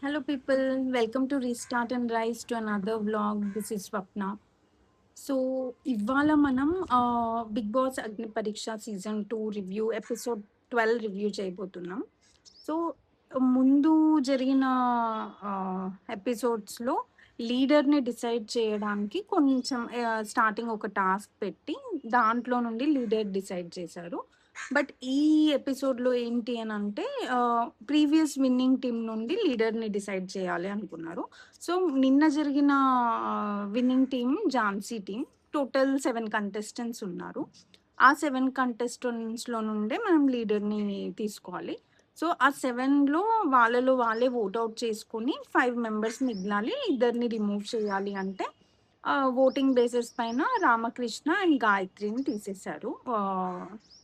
Hello, people. Welcome to Restart and Rise to another vlog. This is Swapna. So ఇవాళ మనం big boss అగ్ని పరీక్ష season 2 review episode 12 review చేయబోతున్నాం. So ముందు జరిగిన ఎపిసోడ్స్లో లీడర్ని డిసైడ్ చేయడానికి కొంచెం స్టార్టింగ్ ఒక టాస్క్ పెట్టి దాంట్లో నుండి లీడర్ డిసైడ్ చేశారు. బట్ ఈ ఎపిసోడ్లో ఏంటి అని అంటే ప్రీవియస్ విన్నింగ్ టీం నుండి లీడర్ని డిసైడ్ చేయాలి అనుకున్నారు. సో నిన్న జరిగిన winning team Jhansi team. Total 7 contestants ఉన్నారు. ఆ 7 కంటెస్టెంట్స్లో నుండే మనం లీడర్ని తీసుకోవాలి. సో ఆ 7లో వాళ్ళలో వాళ్ళే ఓట్అవుట్ చేసుకుని 5 మెంబర్స్ మిగిలాలి. ఇద్దరిని రిమూవ్ చేయాలి అంటే ఓటింగ్ బేసిస్ పైన రామకృష్ణ అండ్ గాయత్రిని తీసేశారు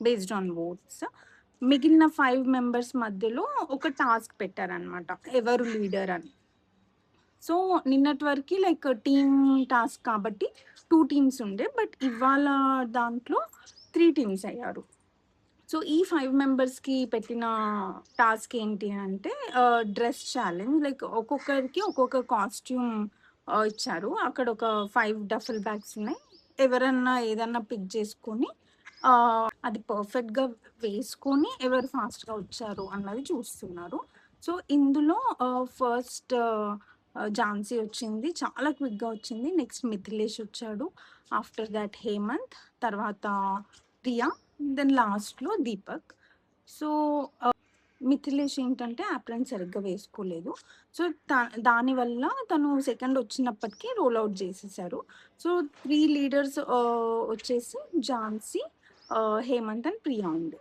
బేస్డ్ ఆన్ ఓట్స్. మిగిలిన 5 మెంబర్స్ మధ్యలో ఒక టాస్క్ పెట్టారనమాట, ఎవరు లీడర్ అని. సో నిన్నటి వరకు లైక్ టీమ్ టాస్క్ కాబట్టి 2 టీమ్స్ ఉండే, బట్ ఇవాళ దాంట్లో 3 టీమ్స్ అయ్యారు. సో ఈ 5 మెంబర్స్కి పెట్టిన టాస్క్ ఏంటి అంటే డ్రెస్ ఛాలెంజ్. లైక్ ఒక్కొక్కరికి ఒక్కొక్క కాస్ట్యూమ్ ఇచ్చారు. అక్కడ ఒక 5 డఫల్ బ్యాగ్స్ ఉన్నాయి. ఎవరన్నా ఏదన్నా పిక్ చేసుకొని అది పర్ఫెక్ట్గా వేసుకొని ఎవరు ఫాస్ట్గా వచ్చారు అన్నది చూస్తున్నారు. సో ఇందులో ఫస్ట్ ఝాన్సీ వచ్చింది, చాలా క్విక్గా వచ్చింది. నెక్స్ట్ మిథిలేష్ వచ్చాడు, ఆఫ్టర్ దాట్ హేమంత్, తర్వాత ప్రియా, దెన్ లాస్ట్లో దీపక్. సో మిథిలేష్ ఏంటంటే యాప్రెన్ సరిగ్గా వేసుకోలేదు. సో దానివల్ల తను సెకండ్ వచ్చినప్పటికీ రోల్ అవుట్ చేసేసారు. సో 3 లీడర్స్ వచ్చేసి ఝాన్సీ, హేమంత్ అండ్ ప్రియా ఉంది.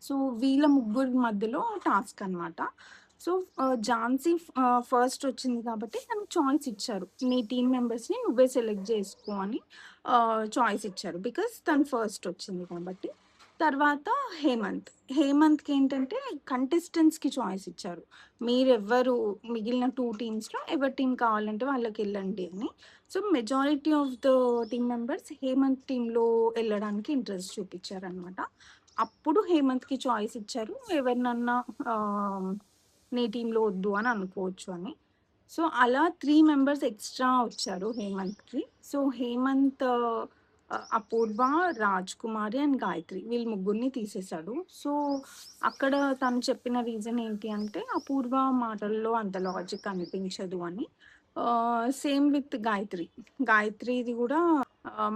సో వీళ్ళ ముగ్గురి మధ్యలో టాస్క్ అనమాట. సో ఝాన్సీ ఫస్ట్ వచ్చింది కాబట్టి తనకు చాయిస్ ఇచ్చారు, నీ టీం మెంబర్స్ని నువ్వే సెలెక్ట్ చేసుకో అని చాయిస్ ఇచ్చారు, బికాస్ తను ఫస్ట్ వచ్చింది కాబట్టి. తర్వాత హేమంత్కి ఏంటంటే కంటెస్టెంట్స్కి చాయిస్ ఇచ్చారు, మీరెవ్వరు మిగిలిన 2 టీమ్స్లో ఎవరి టీం కావాలంటే వాళ్ళకి వెళ్ళండి అని. So majority of the team members Hemant టీంలో వెళ్ళడానికి ఇంట్రెస్ట్ చూపించారనమాట. అప్పుడు హేమంత్కి చాయిస్ ఇచ్చారు, ఎవరినన్నా నీ టీంలో వద్దు అని అనుకోవచ్చు అని. సో అలా 3 మెంబర్స్ ఎక్స్ట్రా వచ్చారు హేమంత్కి. సో హేమంత్ అపూర్వ, రాజ్ కుమారి అండ్ గాయత్రి వీళ్ళు ముగ్గురిని తీసేశాడు. సో అక్కడ తను చెప్పిన రీజన్ ఏంటి అంటే అపూర్వ మాటల్లో అంత లాజిక్ అనిపించదు అని. సేమ్ విత్ గాయత్రిది కూడా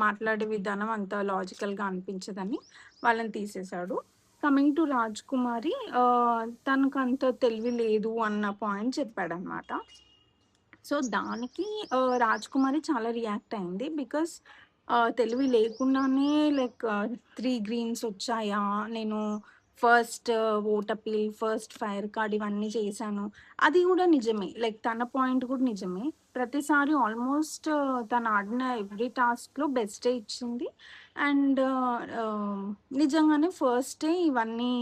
మాట్లాడే విధానం అంత లాజికల్గా అనిపించదని వాళ్ళని తీసేశాడు. కమింగ్ టు రాజ్ కుమారి, తనకు అంత తెలివి లేదు అన్న పాయింట్ చెప్పాడనమాట. సో దానికి రాజ్ కుమారి చాలా రియాక్ట్ అయింది, బికాస్ తెలివి లేకుండానే లైక్ 3 గ్రీన్స్ వచ్చాయా, నేను first vote appeal, first fire card ఇవన్నీ చేశాను. అది కూడా నిజమే, లైక్ తన పాయింట్ కూడా నిజమే. ప్రతిసారి ఆల్మోస్ట్ తను ఆడిన ఎవ్రీ టాస్క్లో బెస్టే ఇచ్చింది. అండ్ నిజంగానే ఫస్టే ఇవన్నీ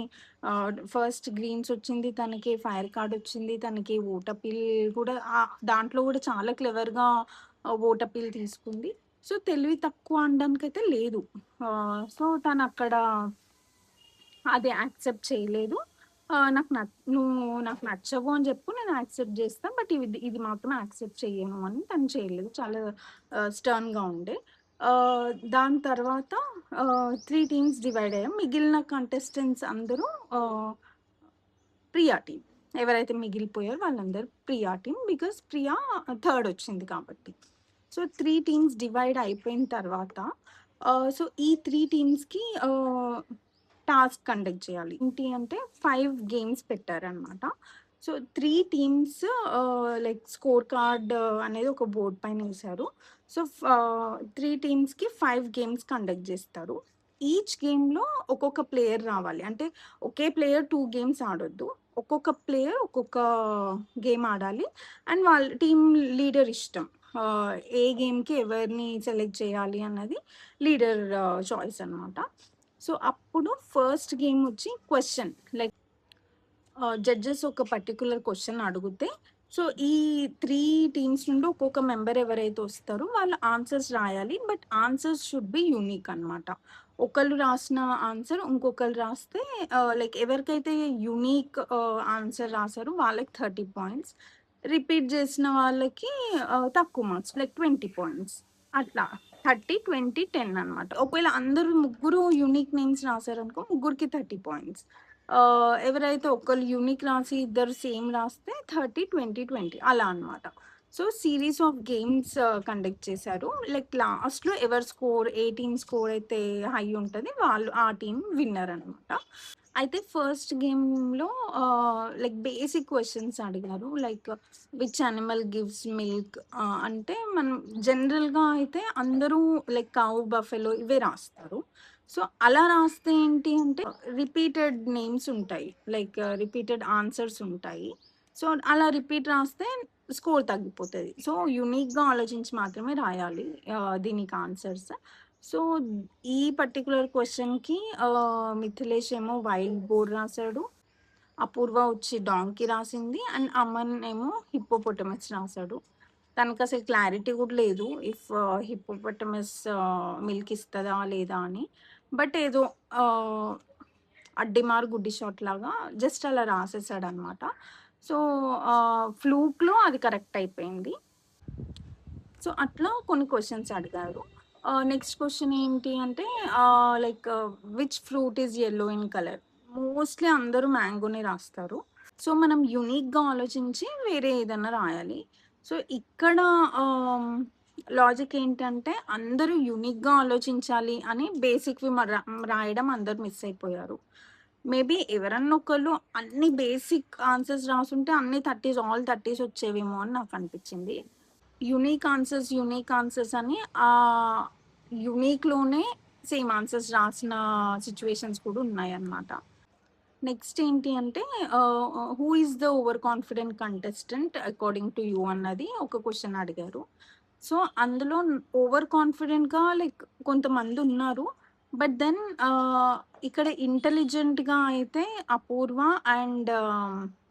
ఫస్ట్ గ్రీన్స్ వచ్చింది తనకి, ఫైర్ కార్డ్ వచ్చింది తనకి, ఓట్ అపీల్ కూడా దాంట్లో కూడా చాలా క్లెవర్గా ఓట్ అపీల్ తీసుకుంది. సో తెలివి తక్కువ అనడానికైతే లేదు. సో తను అక్కడ అది యాక్సెప్ట్ చేయలేదు. నువ్వు నాకు నచ్చవు అని చెప్పు, నేను యాక్సెప్ట్ చేస్తాను, బట్ ఇది మాత్రం యాక్సెప్ట్ చేయను అని తను చేయలేదు. చాలా స్టర్న్గా ఉండే. దాని తర్వాత 3 టీమ్స్ డివైడ్ అయ్యాం. మిగిలిన కంటెస్టెంట్స్ అందరూ ప్రియా టీం. ఎవరైతే మిగిలిపోయారో వాళ్ళందరూ Priya team, because Priya third వచ్చింది కాబట్టి. సో 3 టీమ్స్ డివైడ్ అయిపోయిన తర్వాత సో ఈ 3 టీమ్స్కి టాస్క్ కండక్ట్ చేయాలి. ఏంటి అంటే 5 గేమ్స్ పెట్టారనమాట. So 3 teams like score card అనేది ఒక బోర్డ్ పైన వేశారు. సో 3 టీమ్స్కి 5 గేమ్స్ కండక్ట్ చేస్తారు. ఈచ్ గేమ్లో ఒక్కొక్క ప్లేయర్ రావాలి, అంటే ఒకే ప్లేయర్ 2 గేమ్స్ ఆడొద్దు, ఒక్కొక్క ప్లేయర్ ఒక్కొక్క గేమ్ ఆడాలి. అండ్ వాళ్ళ టీమ్ లీడర్ ఇష్టం, ఏ గేమ్కి ఎవరిని సెలెక్ట్ చేయాలి అన్నది లీడర్ చాయిస్ అనమాట. సో అప్పుడు ఫస్ట్ గేమ్ వచ్చి క్వశ్చన్, లైక్ జడ్జెస్ ఒక పర్టికులర్ క్వశ్చన్ అడిగితే సో, ఈ 3 టీమ్స్ నుండి ఒక్కొక్క మెంబర్ ఎవరైతే వస్తారో వాళ్ళు ఆన్సర్స్ రాయాలి. But answers should be unique అనమాట. ఒకళ్ళు రాసిన ఆన్సర్ ఇంకొకళ్ళు రాస్తే లైక్ ఎవరికైతే యూనిక్ ఆన్సర్ రాసారో వాళ్ళకి 30 పాయింట్స్. రిపీట్ చేసిన వాళ్ళకి తక్కువ మార్క్స్ లైక్ 20 పాయింట్స్. అట్లా 30, 20, 10 అనమాట. ఒకవేళ అందరూ ముగ్గురు యూనిక్ నేమ్స్ రాసారనుకో ముగ్గురికి 30 పాయింట్స్. ఎవరైతే ఒకళ్ళు యూనిక్ రాసి ఇద్దరు సేమ్ రాస్తే 30, 20, 20 అలా అనమాట. So, series of games conduct చేశారు. లైక్ లాస్ట్‌లో ఎవరి స్కోర్ ఏ టీమ్ స్కోర్ అయితే హై ఉంటది వాళ్ళు ఆ టీమ్ విన్నర్ అనమాట. అయితే ఫస్ట్ గేమ్‌లో లైక్ బేసిక్ క్వెషన్స్ అడిగారు. Like which animal gives milk అంటే మనం జనరల్‌గా అయితే అందరూ లైక్ కౌ, బఫెలో ఇవే రాస్తారు. సో, అలా రాస్తే ఏంటి అంటే రిపీటెడ్ నేమ్స్ ఉంటాయి. లైక్ రిపీటెడ్ ఆన్సర్స్ ఉంటాయి. సో, అలా రిపీట్ రాస్తే స్కోర్ తగ్గిపోతది. సో, యూనిక్‌గా ఆలోచించి మాత్రమే రాయాలి దీనికి ఆన్సర్స్. సో, ఈ పర్టిక్యులర్ క్వెషన్‌కి మిథిలేష్ ఏమో వైల్డ్ బోర్ రాసాడు. అపూర్వ వచ్చి డాంకీ రాసింది. అండ్ అమన్ ఏమో హిప్పోపోటమస్ రాసాడు. తనకసలు క్లారిటీ కూడా లేదు. ఇఫ్ హిప్పోపోటమస్ మిల్క్ ఇస్తదా లేదా అని. బట్ ఏదో ఆహ్, అడ్డిమారు గుడ్డి షాట్ లాగా జస్ట్ అలా రాసేసాడనమాట. సో, ఫ్లూక్‌లో అది కరెక్ట్ అయిపోయింది. సో, అట్లా కొన్ని క్వెషన్స్ అడిగారు. నెక్స్ట్ క్వెషన్ ఏంటి అంటే like which fruit is yellow in colour? Mostly అందరూ మ్యాంగోనే రాస్తారు. సో, మనం యూనిక్‌గా ఆలోచించి వేరే ఏదన్నా రాయాలి. సో, ఇక్కడ ఆహ్, లాజిక్ ఏంటంటే అందరూ యూనిక్‌గా ఆలోచించాలి అని బేసిక్‌వి రాయడం అందరూ మిస్ అయిపోయారు. మేబీ ఎవరన్నా ఒకళ్ళు అన్ని బేసిక్ ఆన్సర్స్ రాసుంటే అన్ని 30స్ ఆల్ 30స్ వచ్చేవేమో అని నాకనిపించింది. యూనిక్ ఆన్సర్స్ అని యూనిక్‌లోనే సేమ్ ఆన్సర్స్ రాసిన సిట్యుయేషన్స్ కూడా ఉన్నాయన్నమాట. నెక్స్ట్ ఏంటి అంటే who is the over confident contestant according to you అన్నది ఒక క్వెషన్ అడిగారు. సో, అందులో ఓవర్ కాన్ఫిడెంట్‌గా లైక్ కొంతమందున్నారు. బట్ దెన్ ఇక్కడ ఇంటెలిజెంట్‌గా అయితే అపూర్వ అండ్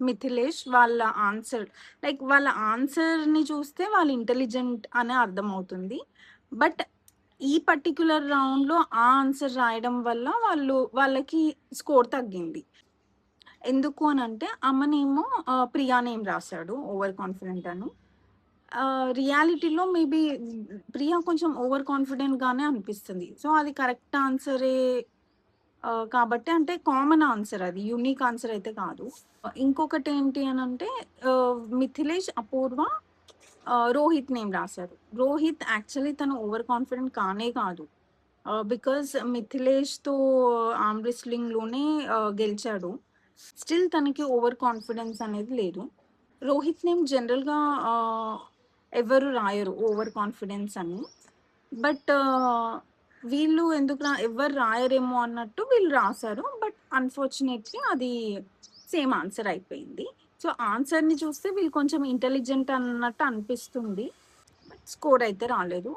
మిథిలేష్ వాళ్ళ ఆన్సర్ లైక్ వాళ్ళ ఆన్సర్‌ని చూస్తే వాళ్ళు ఇంటెలిజెంట్ అనే అర్థమవుతుంది. బట్ ఈ పర్టిక్యులర్ రౌండ్‌లో ఆ ఆన్సర్ రాయడం వల్ల వాళ్ళకి స్కోర్ తగ్గింది. ఎందుకు అనంటే అమ్మనేమో ప్రియా నేమ్ రాసాడు ఓవర్ కాన్ఫిడెంట్ అని. రియాలిటీలో మేబీ ప్రియా కొంచెం ఓవర్ కాన్ఫిడెంట్‌గానే అనిపిస్తుంది. సో, అది కరెక్ట్ ఆన్సరే కాబట్టి అంటే కామన్ ఆన్సర్ అది. యూనిక్ ఆన్సర్ అయితే కాదు. ఇంకొకటేంటి అనంటే మిథిలేష్, అపూర్వ, రోహిత్ నేమ్ రాసారు. రోహిత్ యాక్చువల్లీ తను ఓవర్ కాన్ఫిడెంట్ కానే కాదు. బికాజ్ మిథిలేష్‌తో ఆర్మ్ రెస్లింగ్‌లోనే గెలిచాడు. స్టిల్ తనకి ఓవర్ కాన్ఫిడెన్స్ అనేది లేదు. రోహిత్ నేమ్ జనరల్‌గా ఎవరు రాయరు ఓవర్ కాన్ఫిడెన్స్ అని. బట్ వీళ్ళు ఎవ్వరు రాయరేమో అన్నట్టు వీళ్ళు రాసారు. బట్ అన్‌ఫార్చునేట్‌లీ అది సేమ్ ఆన్సర్ అయిపోయింది. సో, ఆన్సర్‌ని చూస్తే వీళ్ళు కొంచెం ఇంటెలిజెంట్ అన్నట్టు అనిపిస్తుంది. బట్ స్కోర్ అయితే రాలేదు.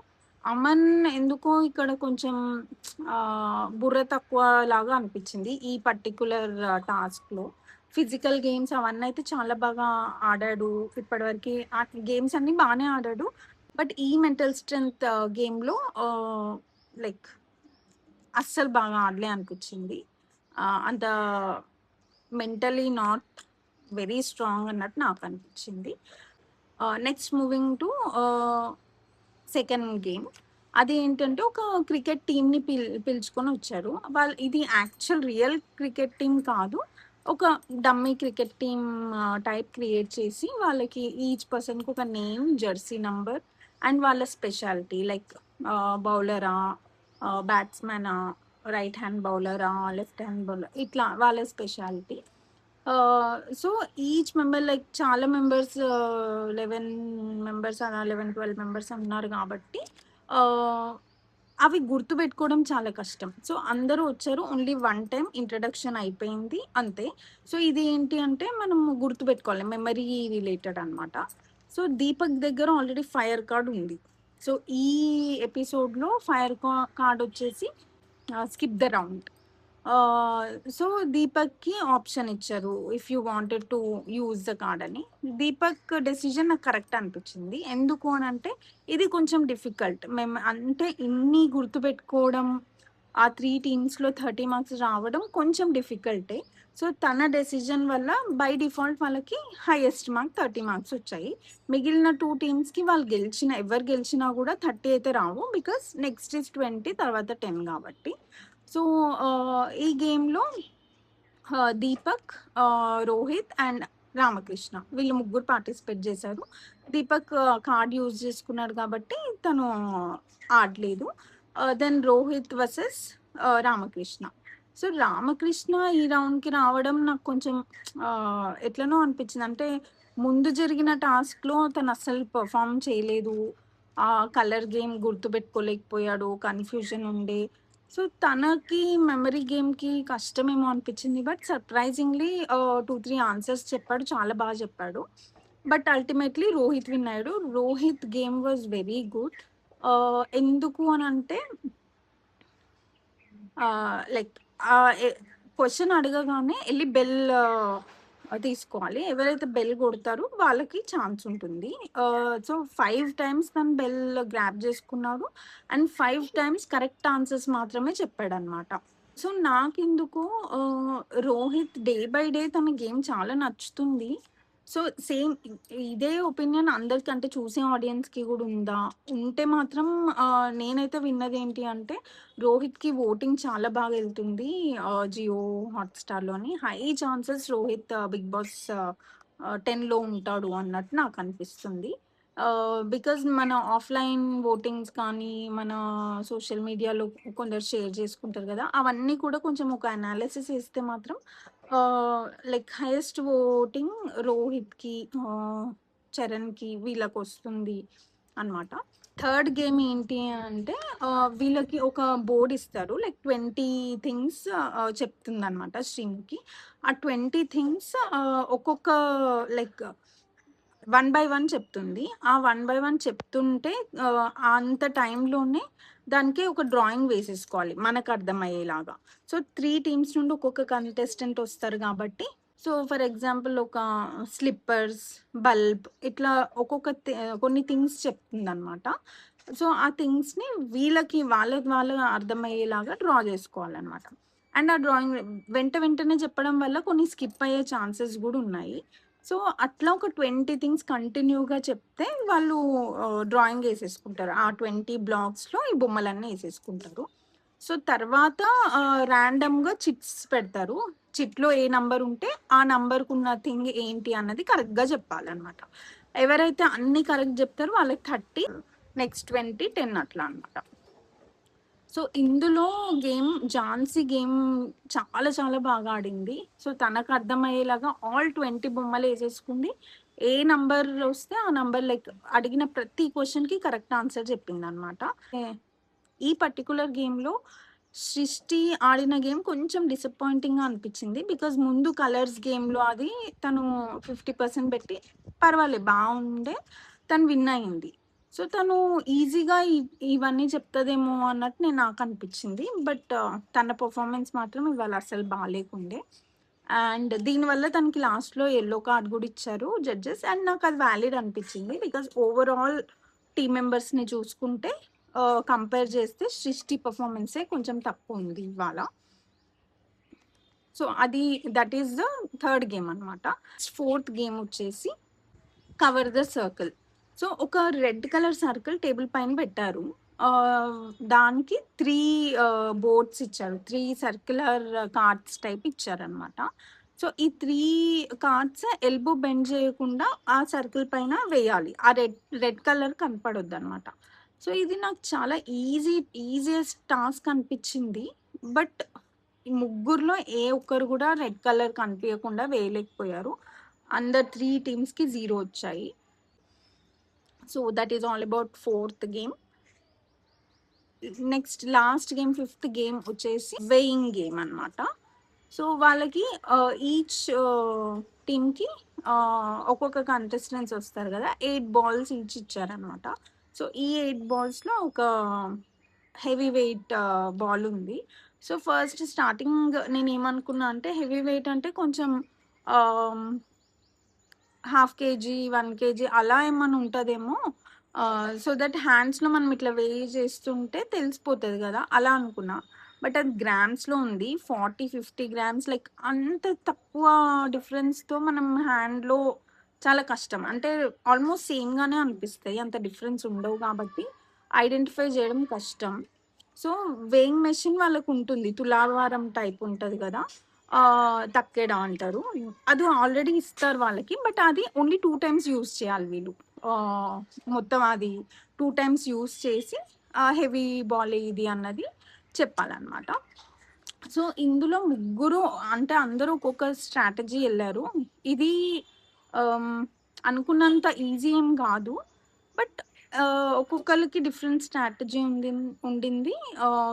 అమన్ ఎందుకో ఇక్కడ కొంచెం బుర్ర తక్కువ లాగా అనిపించింది. ఈ పర్టిక్యులర్ టాస్క్‌లో. ఫిజికల్ గేమ్స్ అవన్నైతే చాలా బాగా ఆడాడు. ఇప్పటివరకి ఆ గేమ్స్ అన్నీ బానే ఆడాడు. బట్ ఈ మెంటల్ స్ట్రెంత్ గేమ్‌లో లైక్ అస్సలు బాగా ఆడలే అనిపించింది. అంత మెంటల్లీ నాట్ వెరీ స్ట్రాంగ్ అన్నట్టు నాకనిపించింది. Next moving to second game. అదేంటంటే ఒక క్రికెట్ టీమ్‌ని పిలుచుకొనొచ్చారు. ఇది రియల్ క్రికెట్ టీమ్ కాదు. ఒక dummy cricket team type create చేసి వాళ్ళకి ఈచ్ పర్సన్‌కి ఒక నేమ్, జెర్సీ నంబర్ అండ్ వాళ్ళ స్పెషాలిటీ లైక్ బౌలరా, బ్యాట్స్‌మనా, రైట్ హ్యాండ్ బౌలరా, లెఫ్ట్ హ్యాండ్ బౌలర్ ఇట్లా వాళ్ళ speciality. So, each member like చాలా మెంబర్స్ 11 మెంబర్స్ అలా 11, 12 మెంబర్స్ ఉన్నారు కాబట్టి ఆహ్, అవి గుర్తుపెట్టుకోవడం చాలా కష్టం. సో, అందరూ వచ్చారు. ఓన్లీ వన్ టైమ్ ఇంట్రడక్షన్ అయిపోయింది అంతే. సో, ఇది ఏంటి అంటే మనం గుర్తుపెట్టుకోవాలి. మెమరీ రిలేటెడ్ అనమాట. సో, దీపక్ దగ్గర ఆల్రెడీ ఫైర్ కార్డ్ ఉంది. సో, ఈ ఎపిసోడ్‌లో ఫైర్ కార్డ్ వచ్చేసి స్కిప్ ద రౌండ్. సో, దీపక్‌కి ఆప్షన్ ఇచ్చారు. If you wanted to use the card అని. దీపక్ డెసిషన్ నాకు కరెక్ట్ అనిపించింది. ఎందుకు అనంటే, ఇది కొంచెం డిఫికల్ట్. మేము అంటే ఇన్ని గుర్తుపెట్టుకోవడం, ఆ 3 టీమ్స్‌లో 30 మార్క్స్ రావడం కొంచెం డిఫికల్టే. సో, తన డెసిషన్ వల్ల బై డిఫాల్ట్ వాళ్ళకి హైయెస్ట్ మార్క్ 30 మార్క్స్ వచ్చాయి. మిగిలిన 2 టీమ్స్‌కి వాళ్ళు ఎవరు గెలిచినా కూడా 30 అయితే రావు. బికాస్ నెక్స్ట్ ఈస్ 20 తర్వాత 10 కాబట్టి. సో, ఈ గేమ్‌లో దీపక్, రోహిత్ అండ్ రామకృష్ణ వీళ్ళు ముగ్గురు పార్టిసిపేట్ చేశారు. దీపక్ కార్డ్ యూజ్ చేసుకున్నాడు కాబట్టి తను ఆడలేదు. Then Rohit versus Ramakrishna. So, Ramakrishna ఈ రౌండ్‌కి రావడం నాకు కొంచెం ఎట్లనో అనిపించింది. అంటే ముందు జరిగిన టాస్క్‌లో తను అస్సలు పెర్ఫార్మ్ చేయలేదు. కలర్ గేమ్ గుర్తుపెట్టుకోలేకపోయాడు. కన్‌ఫ్యూజన్ ఉండే. సో, తనకి మెమరీ గేమ్‌కి కష్టమేమో అనిపిచ్చింది. బట్ సర్ప్రైజింగ్‌లీ 2, 3 ఆన్సర్స్ చెప్పాడు. చాలా బాగా చెప్పాడు. బట్ అల్టిమేట్‌లీ రోహిత్ విన్ అయ్యాడు. Rohit game was very good. ఎందుకు అనంటే లైక్ క్వెషన్ అడగగానే ఎళ్లి బెల్ తీసుకోవాలి. ఎవరైతే బెల్ కొడతారో వాళ్ళకి ఛాన్స్ ఉంటుంది. సో, 5 టైమ్స్ తను బెల్ గ్రాబ్ చేసుకున్నాడు. అండ్ 5 టైమ్స్ కరెక్ట్ ఆన్సర్స్ మాత్రమే చెప్పాడనమాట. సో, నాకెందుకో రోహిత్ డే బై డే తన గేమ్ చాలా నచ్చుతుంది. సో, సేమ్ ఇదే ఒపీనియన్ అందరికంటే చూసే ఆడియన్స్‌కి గూడా ఉందా? ఉంటే మాత్రం నేనైతే విన్నదేంటి అంటే, రోహిత్‌కి ఓటింగ్ చాలా బాగా ఎళ్తుంది. జియో హాట్‌స్టార్‌లోని. High chances Rohit Bigg Boss 10లో ఉంటాడు అన్నట్టు నాకనిపిస్తుంది. బికాజ్ మన ఆఫ్‌లైన్ వోటింగ్స్ కానీ, మన సోషల్ మీడియాలో కొందరు షేర్ చేసుకుంటారు గదా! అవన్నీ కూడా కొంచెం ఒక అనాలిసిస్ ఏస్తే మాత్రం లైక్ హైయెస్ట్ వోటింగ్ రోహిత్‌కి, చరణ్‌కి వీళ్ళకొస్తుంది అనమాట. థర్డ్ గేమ్ ఏంటి అంటే వీళ్ళకి ఒక బోర్డ్ ఇస్తారు. లైక్ 20 థింగ్స్ చెప్తుందనమాట స్ట్రీమ్‌కి. ఆ 20 థింగ్స్ ఒక్కొక్క లైక్ 1 బై 1 చెప్తుంది. ఆ 1 బై 1 చెప్తుంటే అంత టైంలోనే దానికి ఒక డ్రాయింగ్ వేసేసుకోవాలి మనకర్థమయ్యేలాగా. సో, 3 టీమ్స్ నుండి ఒక్కొక్క కంటెస్టెంట్ వస్తారు గాబట్టి, సో, ఫర్ ఎగ్జాంపుల్ ఒక స్లిప్పర్స్, బల్బ్ ఇట్లా ఒక్కొక్క కొన్ని థింగ్స్ చెప్తుందనమాట. సో, ఆ థింగ్స్‌ని వాళ్ళకి వాళ్ళు అర్థమయ్యేలాగా డ్రా జేసుకోవాలనమాట. అండ్ ఆ డ్రాయింగ్ వెంటనే చెప్పడం వల్ల కొన్ని స్కిప్ అయ్యే ఛాన్సెస్ గూడా ఉన్నాయి. సో, అట్లా ఒక 20 థింగ్స్ కంటిన్యూగా చెప్తే వాళ్ళు డ్రాయింగ్ ఏసేసుకుంటారు. ఆ 20 బ్లాక్స్‌లో ఈ బొమ్మలన్నీ ఏసేసుకుంటారు. సో, తర్వాత ర్యాండమ్‌గా చిట్స్ పెడతారు. చిట్‌లో ఏ నంబర్ ఉంటే ఆ నంబర్‌కున్న థింగ్ ఏంటి అన్నది కరెక్ట్‌గా చెప్పాలనమాట. ఎవరైతే అన్నీ కరెక్ట్ జెప్తారో వాళ్ళకి 30, నెక్స్ట్ 20, 10 అట్లా అనమాట. సో, ఇందులో ఝాన్సీ గేమ్ చాలా చాలా బాగా ఆడింది. సో, తనకర్థమయ్యేలాగా ఆల్ 20 బొమ్మలేసేసుకుంది. ఏ నంబర్ ఒస్తే ఆ నంబర్ లైక్ అడిగిన ప్రతి క్వెషన్‌కి కరెక్ట్ ఆన్సర్ చెప్పిందనమాట. ఈ పర్టిక్యులర్ గేమ్‌లో సృష్టి ఆడిన గేమ్ కొంచెం డిసప్పాయింటింగ్‌గా అనిపిచ్చింది. బికాజ్ ముందు కలర్స్ గేమ్‌లో అది తను 50% పెట్టి బావుండే. తను విన్ అయింది. సో, తను ఈజీగా ఇవన్నీ చెప్తదేమో అన్నట్టు నాకనిపిచ్చింది. బట్ తన పెర్ఫార్మన్స్ మాత్రం ఇవాళ అస్సలు బాలేకుండే. అండ్ దీనివల్ల తనకి లాస్ట్‌లో యెల్లో కార్డ్ గూడా ఇచ్చారు జడ్జెస్. అండ్ నాకది వాలిడ్ అనిపిచ్చింది. బికాజ్ ఓవరాల్ టీమ్ మెంబర్స్‌ని చూసుకుంటే కంపేర్ చేస్తే సృష్టి పెర్ఫార్మన్సే కొంచెం తక్కువుంది ఇవాళ. So, that is the third game అనమాట. ఫోర్త్ గేమ్ వచ్చేసి కవర్ ద సర్కిల్. సో, ఒక రెడ్ కలర్ సర్కిల్ టేబుల్ పైన పెట్టారు. దానికి 3 బోర్డ్స్ ఇచ్చారు. 3 సర్క్యులర్ కార్డ్స్ టైప్ ఇచ్చారనమాట. సో, ఈ 3 కార్డ్స్ ఎల్బో బెండ్ చేయకుండా ఆ సర్కిల్ పైన వేయాలి. ఆ రెడ్ కలర్ కనపడొద్దనమాట. సో, ఇది నాకు చాలా ఈజియెస్ట్ టాస్క్ అనిపిచ్చింది. బట్ ఈ ముగ్గురిలో ఏ ఒక్కరు గూడా రెడ్ కలర్ కనిపియకుండా వేయలేకపోయారు. అందరు 3 టీమ్స్‌కి 0 వచ్చాయి. So, that is all about fourth game. Next last game fifth game వచ్చేసి వెయింగ్ గేమ్ అనమాట. సో, వాళ్ళకి ఈచ్ టీమ్‌కి ఒక్కొక్క కంటెస్టెంట్స్ వస్తారు గదా! 8 బాల్స్ ఈచ్ ఇచ్చారనమాట. సో, ఈ 8 బాల్స్‌లో ఒక హెవీ వెయిట్ బాల్ ఉంది. సో, ఫస్ట్ స్టార్టింగ్ నేనేమనుకున్నా అంటే హెవీ వెయిట్ అంటే కొంచెం ఆహ్, హాఫ్ కేజీ, 1 కేజీ అలా ఏమన్నా ఉంటదేమో. సో దట్ హ్యాండ్స్‌లో మనం ఇట్లా వేయి చేస్తుంటే తెలిసిపోతది గదా! అలా అనుకున్నా. బట్ అది గ్రామ్స్‌లో ఉంది. 40, 50 గ్రామ్స్ లైక్ అంత తక్కువ డిఫరెన్స్‌తో మనం హ్యాండ్‌లో చాలా కష్టం. అంటే ఆల్మోస్ట్ సేమ్‌గానే అనిపిస్తాయి. అంత డిఫరెన్స్ ఉండవు కాబట్టి ఐడెంటిఫై చేయడం కష్టం. సో, వేయింగ్ మెషిన్ వాళ్ళకుంటుంది. తులాభారం టైప్ ఉంటది గదా! తక్కెడ అంటారు. అది ఆల్రెడీ ఇస్తారు వాళ్ళకి. బట్ అది ఓన్లీ 2 టైమ్స్ యూజ్ చేయాలి వీళ్ళు. ఆహ్, మొత్తం అది 2 టైమ్స్ యూజ్ చేసి హెవీ బాల్ ఇది అన్నది చెప్పాలనమాట. సో, ఇందులో ముగ్గురు అంటే అందరూ ఒక్కొక్క స్ట్రాటజీ ఎళ్లారు. ఇది ఆహ్, అనుకున్నంత ఈజీ ఏం గాదు. బట్ ఒక్కొక్కళ్ళకి డిఫరెంట్ స్ట్రాటజీ ఉండింది.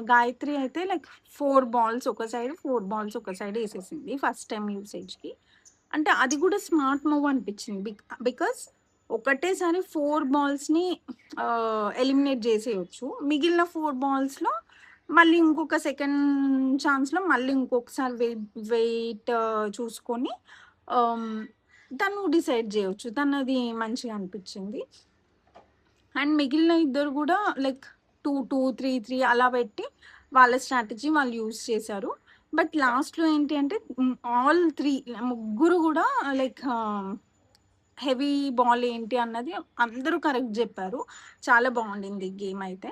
గాయత్రి అయితే లైక్ 4 బాల్స్ ఒక సైడ్, 4 బాల్స్ ఒక సైడ్ ఏసేసింది ఫస్ట్ టైమ్ యూసేజ్‌కి. అంటే అది గూడా స్మార్ట్ మూవ్ అనిపిచ్చింది. బికాస్ ఒకటేసారి 4 బాల్స్‌ని ఎలిమినేట్ జేసేయొచ్చు. మిగిలిన 4 బాల్స్‌లో మళ్ళీ ఇంకొక సెకండ్ ఛాన్స్‌లో మళ్ళీ ఇంకొకసారి వెయిట్ చూసుకొని ఆహ్, తను డిసైడ్ జేయొచ్చు. తనది మంచిగా అనిపిచ్చింది. అండ్ మిగిలిన ఇద్దరు గూడా లైక్ 2, 2, 3, 3 అలా పెట్టి వాళ్ళ స్ట్రాటజీ వాళ్ళు యూజ్ చేశారు. బట్ లాస్ట్‌లో ఏంటి అంటే ఆల్ 3 ముగ్గురు గూడా లైక్ హెవీ బాల్ ఏంటి అన్నది అందరూ కరెక్ట్ జెప్పారు. చాలా బావుండింది గేమ్ అయితే.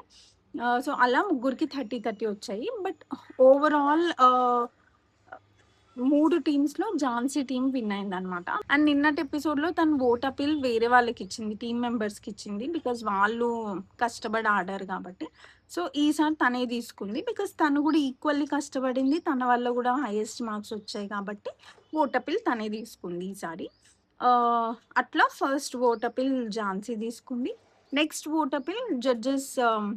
సో, అలా ముగ్గురికి 30, 30 వచ్చాయి. బట్ ఓవరాల్ 3 టీమ్స్‌లో ఝాన్సీ టీమ్ విన్ అయిందనమాట. అండ్ నిన్నటి ఎపిసోడ్‌లో తను ఓట్ అపీల్ వేరే వాళ్ళకిచ్చింది. టీమ్ మెంబర్స్‌కిచ్చింది. బికాజ్ వాళ్ళు కష్టపడి ఆడారు కాబట్టి. సో, ఈసారి తనే తీసుకుంది. బికాజ్ తను గూడా ఈక్వల్లీ కష్టపడింది. తన వల్ల గూడా హైయెస్ట్ మార్క్స్ వచ్చాయి కాబట్టి ఓట్ అపీల్ తనే తీసుకుంది ఈసారి. అట్లా ఫస్ట్ ఓట్ అపీల్ ఝాన్సీ తీసుకుంది. Next vote appeal judges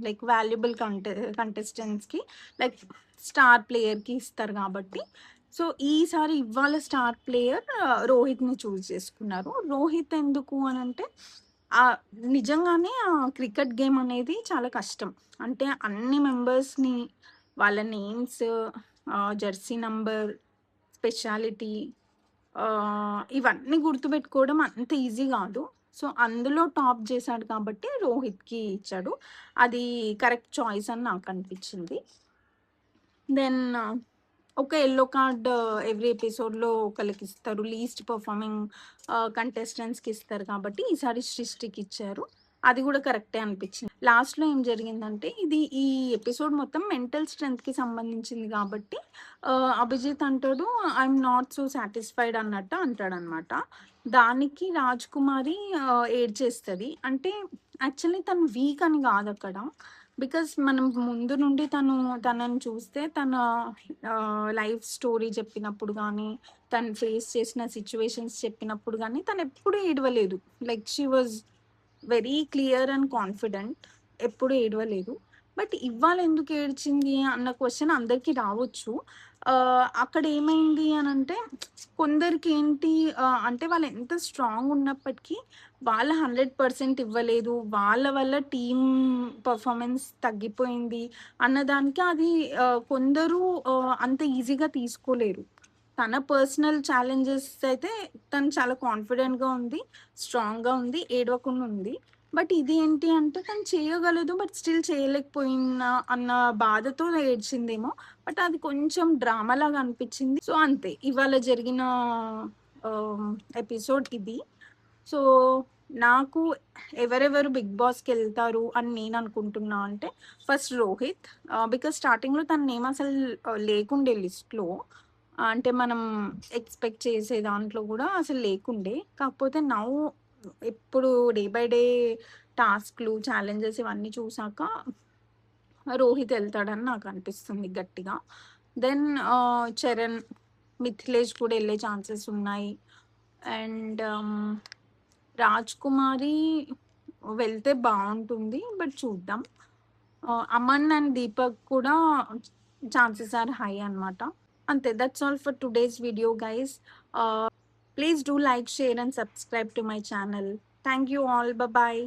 like valuable కంటెస్టెంట్స్‌కి లైక్ స్టార్ ప్లేయర్‌కి ఇస్తారు కాబట్టి సో, ఈసారి ఇవాళ స్టార్ ప్లేయర్ రోహిత్‌ని చూజ్ చేసుకున్నారు. రోహిత్ ఎందుకు అనంటే ఆహ్, నిజంగానే క్రికెట్ గేమ్ అనేది చాలా కష్టం. అంటే అన్ని మెంబర్స్‌ని వాళ్ళ నేమ్స్, జెర్సీ నంబర్, స్పెషాలిటీ ఇవన్నీ గుర్తుపెట్టుకోవడం అంత ఈజీ గాదు. సో, అందులో టాప్ చేశాడు కాబట్టి రోహిత్‌కి ఇచ్చాడు. అది కరెక్ట్ చాయిస్ అని నాకనిపించింది. దెన్ ఒక యెల్లో కార్డ్ ఎవ్రీ ఎపిసోడ్‌లో ఒకళ్ళకిస్తారు. లీస్ట్ పెర్ఫార్మింగ్ కంటెస్టెంట్స్‌కిస్తారు కాబట్టి ఈసారి సృష్టికిచ్చారు. అది గూడా కరెక్టే అనిపిచ్చింది. లాస్ట్‌లో ఏం జరిగిందంటే ఈ ఎపిసోడ్ మొత్తం మెంటల్ స్ట్రెంగ్త్‌కి సంబంధించింది గాబట్టి అభిజిత్ అంటాడు ఐయామ్ నాట్ సో సాటిస్ఫైడ్ అన్నట్టు అంటాడనమాట. దానికి రాజ్ కుమారి ఏడ్చేస్తది. అంటే యాక్చువల్లీ తను వీక్ అని గాదక్కడ. బికాజ్ మనం ముందు నుండి తనని చూస్తే తన లైఫ్ స్టోరీ చెప్పినప్పుడు గానీ, తను ఫేస్ చేసిన సిట్యుయేషన్స్ చెప్పినప్పుడు గానీ, తనెప్పుడు ఏడవలేదు. Like she was very clear and confident. ఎప్పుడు ఏడవలేదు. బట్ ఇవాళ ఎందుకు ఏడ్చింది అన్న క్వెషన్ అందరికి రావచ్చు. అక్కడ ఏమైంది అనంటే కొందరికేంటి అంటే వాళ్ళు ఎంత స్ట్రాంగ్ ఉన్నప్పటికీ వాళ్ళ 100% ఇవ్వలేదు. వాళ్ళ వల్ల టీమ్ పెర్ఫార్మన్స్ తగ్గిపోయింది అన్నదానికి అది కొందరు అంత ఈజీగా తీసుకోలేరు. తన పర్సనల్ ఛాలెంజెస్ అయితే తను చాలా కాన్ఫిడెంట్‌గా ఉంది. స్ట్రాంగ్‌గా ఉంది. ఏడవకుండా ఉంది. బట్ ఇది ఏంటి అంటే తను చేయగలదు. బట్ స్టిల్ చేయలేకపోయినా అన్న బాధతో ఏడ్చిందేమో. బట్ అది కొంచెం డ్రామాలాగా అనిపించింది. సో, అంతే. ఇవాళ జరిగిన ఆహ్, ఎపిసోడ్ ఇది. సో, నాకు ఎవరెవరు 'బిగ్ బాస్'కెళ్తారు అని నేననుకుంటున్నా అంటే, ఫస్ట్ రోహిత్. బికాజ్ స్టార్టింగ్‌లో తన నేమ్ అసలు లేకుండే లిస్ట్‌లో. అంటే మనం ఎక్స్‌పెక్ట్ చేసే దాంట్లో గూడా అసలు లేకుండే. కాకపోతే నౌ ఇప్పుడు డే బై డే టాస్క్‌లు, ఛాలెంజెస్ ఇవన్నీ చూసాక రోహిత్ ఎళ్తాడని నాకనిపిస్తుంది గట్టిగా. దెన్ చరణ్, మిథిలేష్ కూడా ఎళ్ళే ఛాన్సెస్ ఉన్నాయి. అండ్ రాజ్ కుమారి వెళ్తే బావుంటుంది. బట్ చూద్దాం. అమన్ అండ్ దీపక్ కూడా ఛాన్సెస్ ఆర్ హై అనమాట. అంతే. That's all for today's video guys. Please do like, share and subscribe to my channel. Thank you all. Bye.